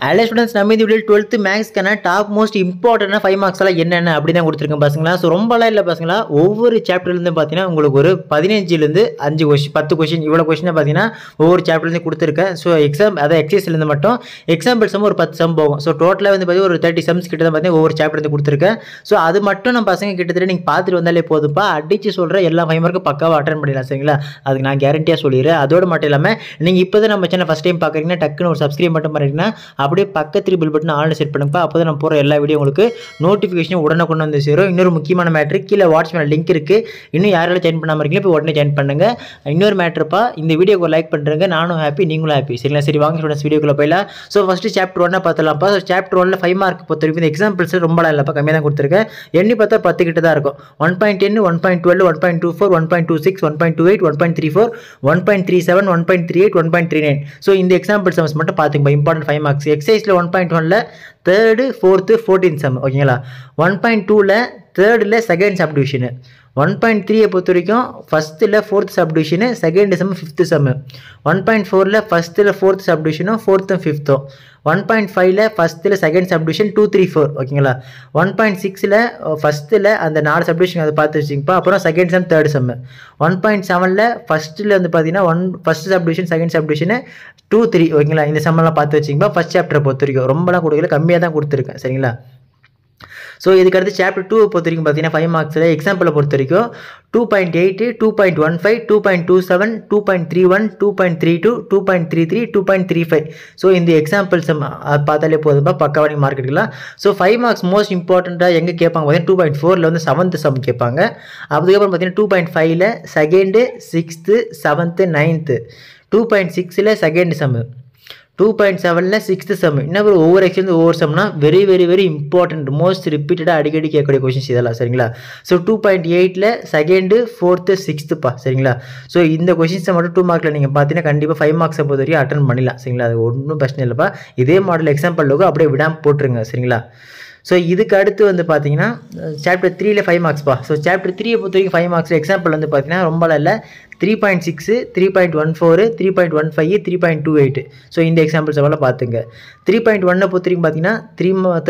Hello students, நம்ம இந்த வீடியோல 12th மேக்ஸ்க்கான டாப் மோஸ்ட் இம்பார்ட்டன்ட்டான 5 மார்க்ஸ் எல்லாம் என்னென்ன அப்படி தான் கொடுத்திருக்கேன் பாத்தீங்களா. சோ ரொம்பலாம் இல்ல பாத்தீங்களா. ஒவ்வொரு சாப்டர்ல இருந்து பாத்தீங்கன்னா உங்களுக்கு ஒரு 15 ல இருந்து 5 क्वेश्चन 10 क्वेश्चन இவ்வளவு क्वेश्चन பாத்தீங்கன்னா ஒவ்வொரு சாப்டர்ல இருந்து கொடுத்திருக்கேன். சோ எக்ஸாம் அத எக்ஸசைஸ்ல இருந்து மட்டும் எக்ஸாம்பிள் சம் ஒரு 10 சம் போகும். சோ டோட்டலா வந்து பாத்தீங்கன்னா ஒரு 30 சம்ஸ் கிட்ட தான் பாத்தீங்கன்னா ஒவ்வொரு சாப்டர்ல இருந்து கொடுத்திருக்கேன். சோ அது மட்டும் நம்ம பசங்க கிட்டத்தட்ட நீங்க பாத்துட்டு வந்தாலே போதும்பா. அடிச்சு சொல்ற எல்லா 5 மார்க்கும் பக்காவா அட்டெண்ட் பண்ணிடலாம் சரிங்களா. அதுக்கு நான் கேரண்டியா சொல்லிறேன். அதோட மட்டும் இல்லாம நீங்க இப்போதான் நம்ம சேனல் ஃபர்ஸ்ட் டைம் பாக்குறீங்கன்னா டக்குன்னு ஒரு சப்ஸ்கிரைப் மட்டும் பண்ணிட்டீங்கன்னா அப்படியே பக்கத்துல பெல் பட்டன் ஆல்ல செட் பண்ணுங்கப்பா. அப்போதான் நான் போற எல்லா வீடியோ உங்களுக்கு நோட்டிஃபிகேஷன் உடனுக்குடன் வந்து சேரும். இன்னொரு முக்கியமான மேட்டர் கீழ வாட்ஸ்அப் லிங்க் இருக்கு. இன்னும் யாரெல்லாம் ஜாயின் பண்ணாம இருக்கீங்களோ இப்போ உடனே ஜாயின் பண்ணுங்க. இன்னொரு மேட்டர்ப்பா இந்த வீடியோக்கு ஒரு லைக் பண்றீங்க. நானும் ஹாப்பி நீங்களும் ஹாப்பி சரிங்களா. சரி வாங்க ஸ்டூடண்ட்ஸ் வீடியோக்குள்ள போயிடலாம். சோ ஃபர்ஸ்ட் சாப்டர் 1 பார்த்தலாம்ப்பா. சோ சாப்டர் 1ல 5 மார்க் பொறுத்தவரைக்கும் இந்த எக்ஸாம்பிள்ஸ் ரொம்பலாம் இல்லப்பா, கம்மியா தான் கொடுத்திருக்கேன். எண்ணி பார்த்தா 10 கிட்ட தான் இருக்கும். 1.10 1.12 1.24 1.26 1.28 1.34 1.37 1.38 1.39 சோ இந்த எக்ஸாம்பிள் சம்ஸ் மட்டும் பாத்துங்க. Important 5 marks. எக்ஸசைஸ்ல 1.1ல 3rd 4th 14th சம் ஓகேங்களா. 1.2ல 3rdல செகண்ட் சப்டிவிஷன். 1.3 பொறுத்த வரைக்கும் ஃபர்ஸ்ட்ல 4th subdivision, second sum 5th sum. 1.4ல ஃபர்ஸ்ட்ல 4th சப்டிவிஷனும் 4th 5th. 1.5ல ஃபர்ஸ்ட்ல செகண்ட் சப்டிவிஷன் 2 3 4 ஓகேங்களா. 1.6ல ஃபர்ஸ்ட்ல அந்த 4 சப்டிவிஷன் அதை பார்த்து வச்சுங்கப்பா. அப்புறம் செகண்ட் சம் தேர்ட் சம். 1.7ல ஃபர்ஸ்ட்ல வந்து பாத்தீங்கன்னா ஃபர்ஸ்ட் சப்டிவிஷன் செகண்ட் சப்டிவிஷன் 2 3 ஓகேங்களா. இந்த சம் எல்லாம் பார்த்து வச்சுங்கப்பா. ஃபர்ஸ்ட் சாப்டர் பொறுத்த வரைக்கும் ரொம்பலாம் கொடுக்கல, கம்மியா தான் கொடுத்துருக்கேன் சரிங்களா. ஸோ இதுக்கு அடுத்து சாப்டர் 2 பொறுத்த வரைக்கும் பார்த்தீங்கன்னா 5 மார்க்ஸில் எக்ஸாம்பிளை பொறுத்த வரைக்கும் 2.8 2.15 2.27 2.31 2.32 2.33 2.35 ஸோ இந்த எக்ஸாம்பிள்ஸ் பார்த்தாலே போதும்பா, பக்காவாக நீங்கள் மார்க் எடுக்கலாம். ஸோ 5 மார்க்ஸ் மோஸ்ட் இம்பார்ட்டண்ட்டாக எங்கே கேட்பாங்க பார்த்தீங்கன்னா 2.4ல வந்து 7th சம் கேட்பாங்க. அதுக்கப்புறம் பார்த்தீங்கன்னா 2.5ல செகண்டு 6th 7th 9th 2.6ல செகண்ட் சம் 2.7ல 6th சம். இன்னும் ஒவ்வொரு எக்ஸாம்பிள் ஒவ்வொரு சம்னா very very very important most ரிப்பீட்டடாக அடிக்கடி கேட்கக்கூடிய கொஸ்டின்ஸ் இதெல்லாம் சரிங்களா. ஸோ 2.8ல செகண்டு 4th 6thப்பா சரிங்களா. ஸோ இந்த கொஸ்டின்ஸை மட்டும் 2 மார்க்கில் நீங்கள் பார்த்தீங்கன்னா கண்டிப்பாக 5 மார்க்ஸை பொறுத்த வரைக்கும் அட்டன் பண்ணிடலாம் சரிங்களா. அது ஒன்றும் பிரச்சனை இல்லைப்பா. இதே மாடல் எக்ஸாம்பிள் லோகோ அப்படியே விடாமல் போட்டுருங்க சரிங்களா. ஸோ இதுக்கு அடுத்து வந்து பார்த்தீங்கன்னா சாப்டர் 3ல 5 மார்க்ஸ்ப்பா. ஸோ சாப்டர் 3 பொறுத்த வரைக்கும் 5 மார்க்ஸ் எக்ஸாம்பிள் வந்து பார்த்தீங்கன்னா ரொம்பலாம் இல்லை. 3.6 3.14 3.15 3.28 ஸோ இந்த எக்ஸாம்பிள்ஸ் எல்லாம் பார்த்துங்க. 3.1 பொறுத்த வரைக்கும் பார்த்தீங்கன்னா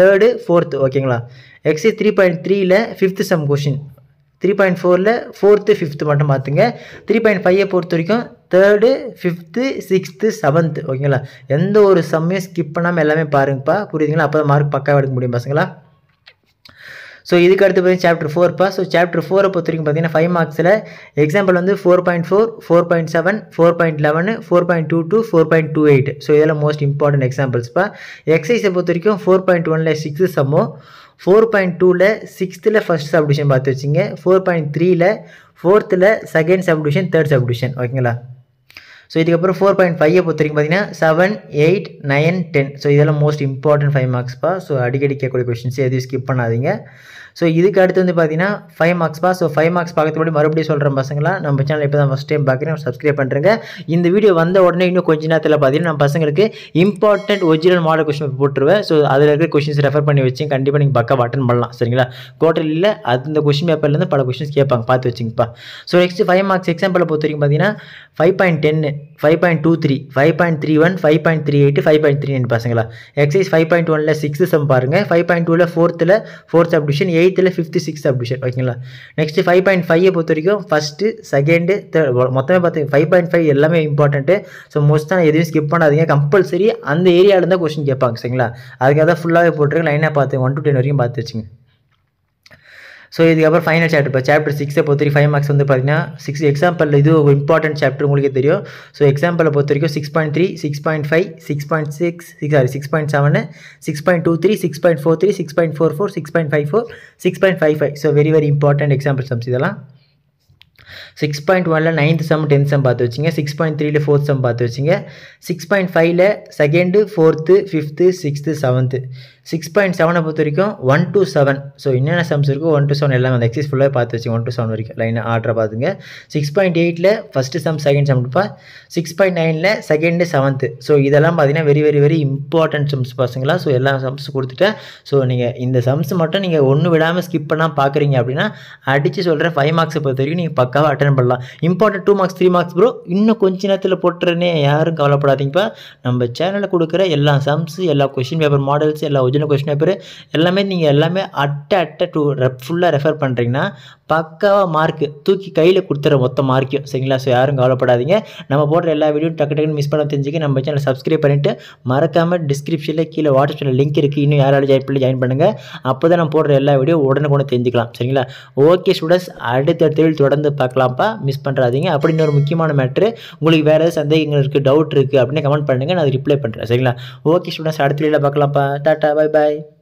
3rd 4th ஓகேங்களா. எக்ஸைஸ் 3.3ல 5th சம் கொஷின். 3.4ல 4th 5th மட்டும் பார்த்துங்க. 3.5 பொறுத்த வரைக்கும் 3rd 5th 6th 7th ஓகேங்களா. எந்த ஒரு சம்மையும் ஸ்கிப் பண்ணாமல் எல்லாமே பாருங்கப்பா, புரியுதுங்களா. அப்போ தான் மார்க் பக்காவாக எடுக்க முடியும் பசங்களா. ஸோ இதுக்கு அடுத்து பார்த்தீங்கன்னா சாப்டர் 4பா. ஸோ சாப்டர் 4 பொறுத்த வரைக்கும் பார்த்தீங்கன்னா 5 மார்க்ஸில் எக்ஸாம்பிள் வந்து 4.4 4.7 4.11 4.22 4.28 ஸோ இதெல்லாம் மோஸ்ட் இம்பார்ட்டன்ட் எக்ஸாம்பிள்ஸ்ப்பா. எக்ஸசைஸை பொறுத்த வரைக்கும் 4.1ல 6th சம்மோ, 4.2ல 6thல ஃபர்ஸ்ட் சப்டிவிஷன் பார்த்து வச்சிங்க, 4.3ல 4thல செகண்ட் சப்டிவிஷன் தேர்ட் சப்டிவிஷன் ஓகேங்களா. ஸோ இதுக்கப்புறம் 4.5 பொறுத்த வரைக்கும் பார்த்தீங்கன்னா 7 8 9 10 ஸோ இதெல்லாம் மோஸ்ட் இம்பார்ட்டன்ட் 5 மார்க்ஸ்ப்பா. ஸோ அடிக்கடி கேட்கக்கூடிய கொஸ்டின்ஸ் எதையும் ஸ்கிப் பண்ணாதீங்க. ஸோ இதுக்கு அடுத்து வந்து பார்த்தீங்கன்னா 5 மார்க்ஸ்ப்பா. ஸோ 5 மார்க்ஸ் பார்க்கறதுக்கு மறுபடியும் சொல்கிறேன் பசங்களா, நம்ம சேனல் இப்போ தான் ஃபஸ்ட் டைம் பார்க்குறேன், சப்ஸ்கிரைப் பண்ணுறேங்க. இந்த வீடியோ வந்த உடனே இன்னும் கொஞ்ச நேரத்தில் பார்த்தீங்கன்னா நம்ம பசங்களுக்கு இம்பார்ட்டன்ட் ஒரிஜினல் மாடல் கொஸ்டின் போட்டுருவேன். ஸோ அதில் இருக்கிற கொஸ்டின்ஸ் ரெஃபர் பண்ணி வச்சு கண்டிப்பாக நீங்கள் பக்கா அட்டன் பண்ணலாம் சரிங்களா. குவார்டர்லியில் அந்த கொஸ்டின் பேப்பர்லேருந்து பல கொஸ்டின்ஸ் கேட்பாங்க, பார்த்து வச்சுங்கப்பா. ஸோ நெக்ஸ்ட் 5 மார்க்ஸ் எக்ஸாம்பிளை பொறுத்த வரைக்கும் பார்த்தீங்கன்னா 5.10 5.23 5.31 5.38 5.39 பசங்களா. எக்ஸைஸ் 5.1ல 6th சம் பாருங்க. 5.2ல 4thல 4th சப்டிவிஷன், 8thல 5th 6th சப்டிவிஷன் ஓகேங்களா. நெக்ஸ்ட் 5.5 பொறுத்த வரைக்கும் ஃபர்ஸ்ட் செகண்ட் தேர்ட் மொத்தமே பார்த்து 5.5 எல்லாமே இம்பார்ட்டன்ட்டு. ஸோ மோஸ்ட்டாக எதையும் ஸ்கிப் பண்ணாதீங்க, கம்பல்சரி அந்த ஏரியாவில் இருந்தால் கொஸ்டின் கேட்பாங்க சரிங்களா. அதுக்காக தான் ஃபுல்லாகவே போட்டுருங்க, லைனாக பார்த்து 1 to 10 வரைக்கும் பார்த்து வச்சுங்க. ஸோ இதுக்கப்புறம் ஃபைனல் சாப்டர் இப்போ சாப்டர் 6 பொறுத்த வரைக்கும் 5 மார்க்ஸ் வந்து பார்த்தீங்கன்னா 6 எக்ஸாம்பிள் இது ஒரு இம்பார்ட்டன்ட் சாப்டர் உங்களுக்கே தெரியும். ஸோ எக்ஸாம்பிளை பொறுத்த வரைக்கும் 6.3 6.5 6.6 6.7 6.23 6.43 6.44 6.54 6.55 so very very important example sums இதெல்லாம். 6.1ல 9th சம் 10th சம் பார்த்து வச்சிங்க. 6.3ல 4th சம் பார்த்து வச்சிங்க. 6.5ல second 4th 5th 6th 7th 6.7 பொறுத்த வரைக்கும் 1 to 7. ஸோ என்னென்ன சம்ஸ் இருக்கோ 1 to 7 எல்லாமே அந்த எக்ஸைஸ் ஃபுல்லாக பார்த்து வச்சு 1 to 7 வரைக்கும் லைனாக ஆர்டரை பார்த்துங்க. 6.8ல் ஃபஸ்ட்டு சம் செகண்ட் சம் இருப்பா. 6.9ல் செகண்டு செவன்த்து. ஸோ இதெல்லாம் பார்த்தீங்கன்னா very very very important sums பசங்களா. ஸோ எல்லா சம்ஸ் கொடுத்துட்டேன். ஸோ நீங்கள் இந்த சம்ஸ் மட்டும் நீங்கள் ஒன்று விடாமல் ஸ்கிப் பண்ணால் பார்க்குறீங்க அப்படின்னா அடித்து சொல்கிற 5 மார்க்ஸை பொறுத்த வரைக்கும் நீங்கள் பக்காவாக அட்டன் பண்ணலாம். இம்பார்ட்டன்ட் 2 மார்க்ஸ் 3 மார்க்ஸ் ப்ரோ இன்னும் கொஞ்ச நேரத்தில் போட்டுறேனே யாரும் கவலைப்படாதீங்கப்பா. நம்ம சேனலில் கொடுக்குற எல்லா சம்ஸ் எல்லா கொஷின் பேப்பர் மாடல்ஸ் எல்லா ஒரிஜினல் கொஷின் பேப்பர் எல்லாமே நீங்கள் எல்லாமே அட்ட ஃபுல்லாக ரெஃபர் பண்ணுறீங்கன்னா பக்காவாக மார்க்கு தூக்கி கையில் கொடுத்துற மொத்த மார்க்கையும் சரிங்களா. ஸோ யாரும் கவலைப்படாதீங்க. நம்ம போடுற எல்லா வீடியோ டக்கு டக்குன்னு மிஸ் பண்ண தெரிஞ்சுக்க நம்ம சேனலை சப்ஸ்கிரைப் பண்ணிவிட்டு மறக்காமல் டிஸ்கிரிப்ஷனில் கீழே வாட்ஸ்அப் சேனல் லிங்க் இருக்குது. இன்னும் யாராவது ஜாயின் பண்ணுங்கள். அப்போ தான் நம்ம போடுற எல்லா வீடியோ உடனே தெரிஞ்சுக்கலாம் சரிங்களா. ஓகே ஸ்டூடெண்ட்ஸ், அடுத்த தேர்வில் தொடர்ந்து பார்க்கலாம்ப்பா, மிஸ் பண்ணுறாதீங்க. அப்படி இன்னொரு முக்கியமான மேட்ரு, உங்களுக்கு வேறு ஏதாவது சந்தேகங்கள் இருக்குது டவுட் இருக்குது அப்படின்னு கமெண்ட் பண்ணுங்கள், நான் அதை ரிப்ளை பண்ணுறேன் சரிங்களா. ஓகே ஸ்டூடெண்ட்ஸ், அடுத்த வீடியோவில் பார்க்கலாம்ப்பா. Tata bye bye.